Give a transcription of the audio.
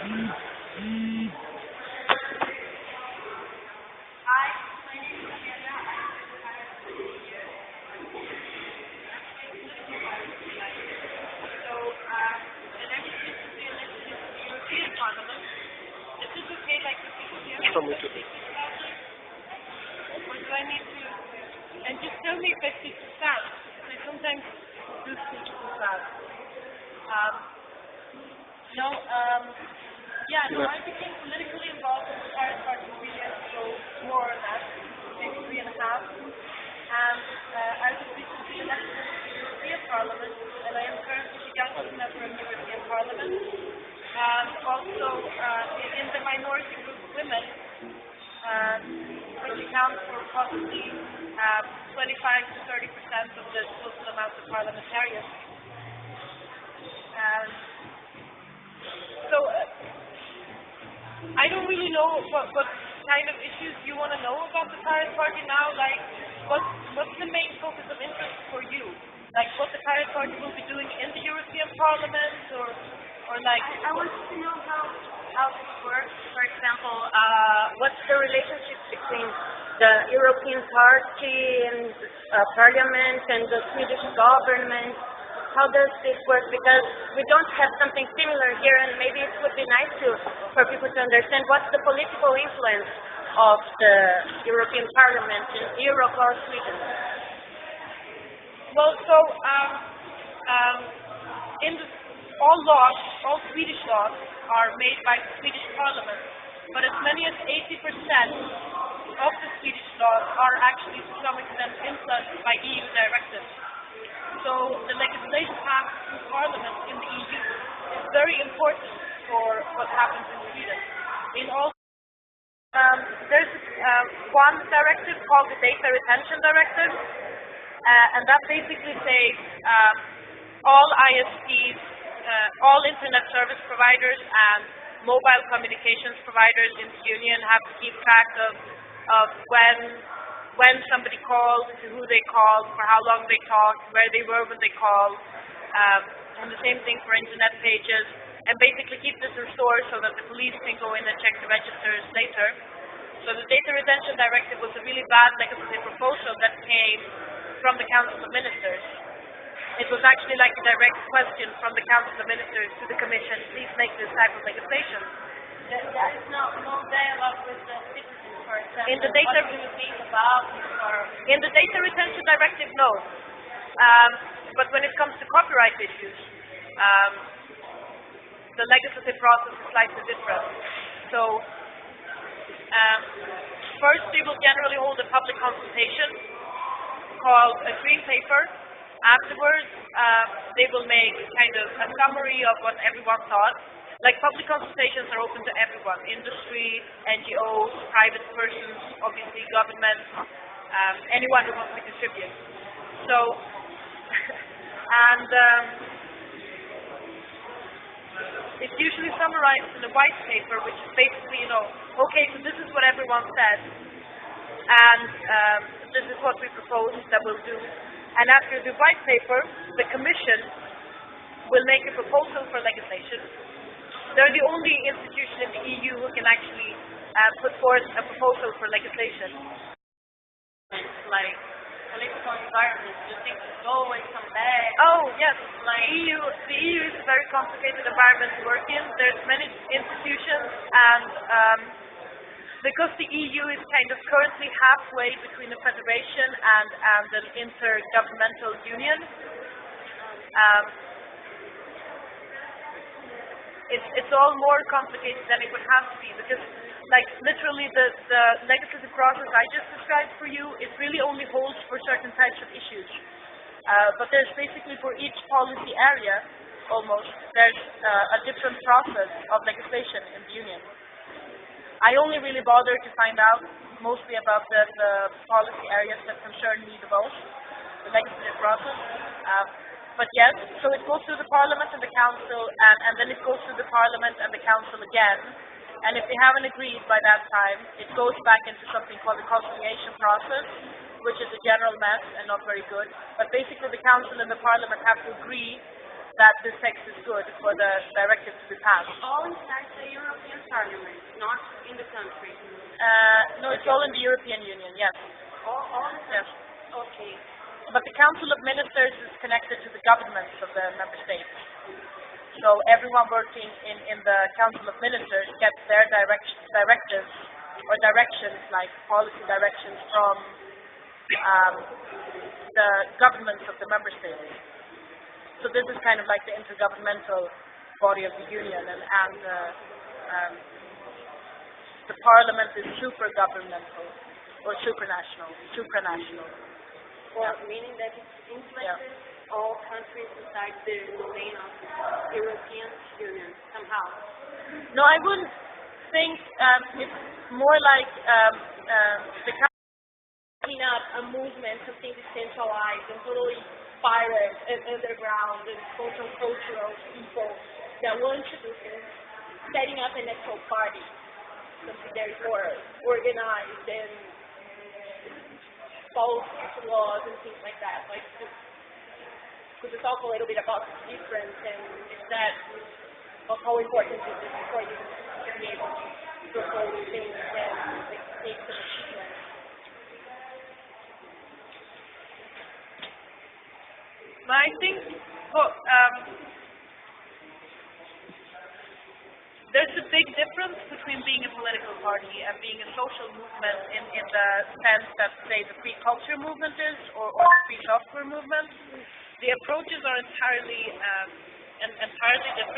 Está muito bem. Or do I need to? And just tell me if I speak too fast. I sometimes do speak too fast. I became politically involved in the Paris Party 3 years ago, more or less, maybe 3.5. And I was recently elected to the European Parliament, and I am currently the youngest member of the European Parliament. And also in the minority group women, which accounts for possibly 25 to 30% of the total amount of parliamentarians. So I don't really know what kind of issues you want to know about the Paris Party now. Like, what's the main focus of interest for you? Like, what the Paris Party will be doing in the European Parliament, or like? I want to know how this works. For example, what's the relationship between the European Party and Parliament and the Swedish government? How does this work? Because we don't have something similar here, and maybe it would be nice for people to understand what's the political influence of the European Parliament in Europe or Sweden. Well, so all Swedish laws are made by the Swedish Parliament, but as many as 80% of the Swedish laws are actually to some extent influenced by EU directives. So the legislation passed through Parliament in the EU is very important for what happens in Sweden. There's one directive called the Data Retention Directive, and that basically says all ISPs, all internet service providers and mobile communications providers in the Union have to keep track of when somebody called, to who they called, for how long they talked, where they were when they called, and the same thing for internet pages, and basically keep this in store so that the police can go in and check the registers later. So the Data Retention Directive was a really bad legislative proposal that came from the Council of Ministers. It was actually like a direct question from the Council of Ministers to the Commission, please make this type of legislation. There is no dialogue with the citizens, for example. In the data, what do you think about it? In the Data Retention Directive, no. But when it comes to copyright issues, the legislative process is slightly different. So first they will generally hold a public consultation called a green paper. Afterwards, they will make kind of a summary of what everyone thought. Like, public consultations are open to everyone, industry, NGOs, private persons, obviously government, anyone who wants to contribute. So, and it's usually summarized in a white paper, which is basically, okay, so this is what everyone said, and this is what we propose that we'll do. And after the white paper, the Commission will make a proposal for legislation. They're the only institution in the EU who can actually put forth a proposal for legislation. It's like political environment, you think it's always come back? Oh, yes. The EU is a very complicated environment to work in. There's many institutions, and because the EU is kind of currently halfway between a federation and an intergovernmental union, it's all more complicated than it would have to be, because, like, literally the legislative process I just described for you, it really only holds for certain types of issues. But there's basically, for each policy area, almost, there's a different process of legislation in the Union. I only really bother to find out mostly about the policy areas that concern me the most, the legislative process. But yes, so it goes through the Parliament and the Council, and then it goes through the Parliament and the Council again. And if they haven't agreed by that time, it goes back into something called the conciliation process, which is a general mess and not very good. But basically the Council and the Parliament have to agree that this text is good for the directive to be passed. All inside the European Parliament, not in the country. No, it's all in the European Union, yes. All Yes. Okay. But the Council of Ministers is connected to the governments of the member states. So everyone working in the Council of Ministers gets their directives or directions, like policy directions from the governments of the member states. So this is kind of like the intergovernmental body of the Union, and the Parliament is super-governmental or supranational. Well, meaning that it influences all countries inside the domain of the European Union somehow. No, I wouldn't think it's more like the Setting up a movement, something decentralized and totally pirate and underground and cultural people that want to do things, setting up an actual party, something that is more organized and follows laws and things like that. Like, could you talk a little bit about the difference and that of how important it is for you to be able to propose things and make some achievements? I think there's a big difference between being a political party and being a social movement in the sense that, say, the free culture movement is, or the free software movement. The approaches are entirely different.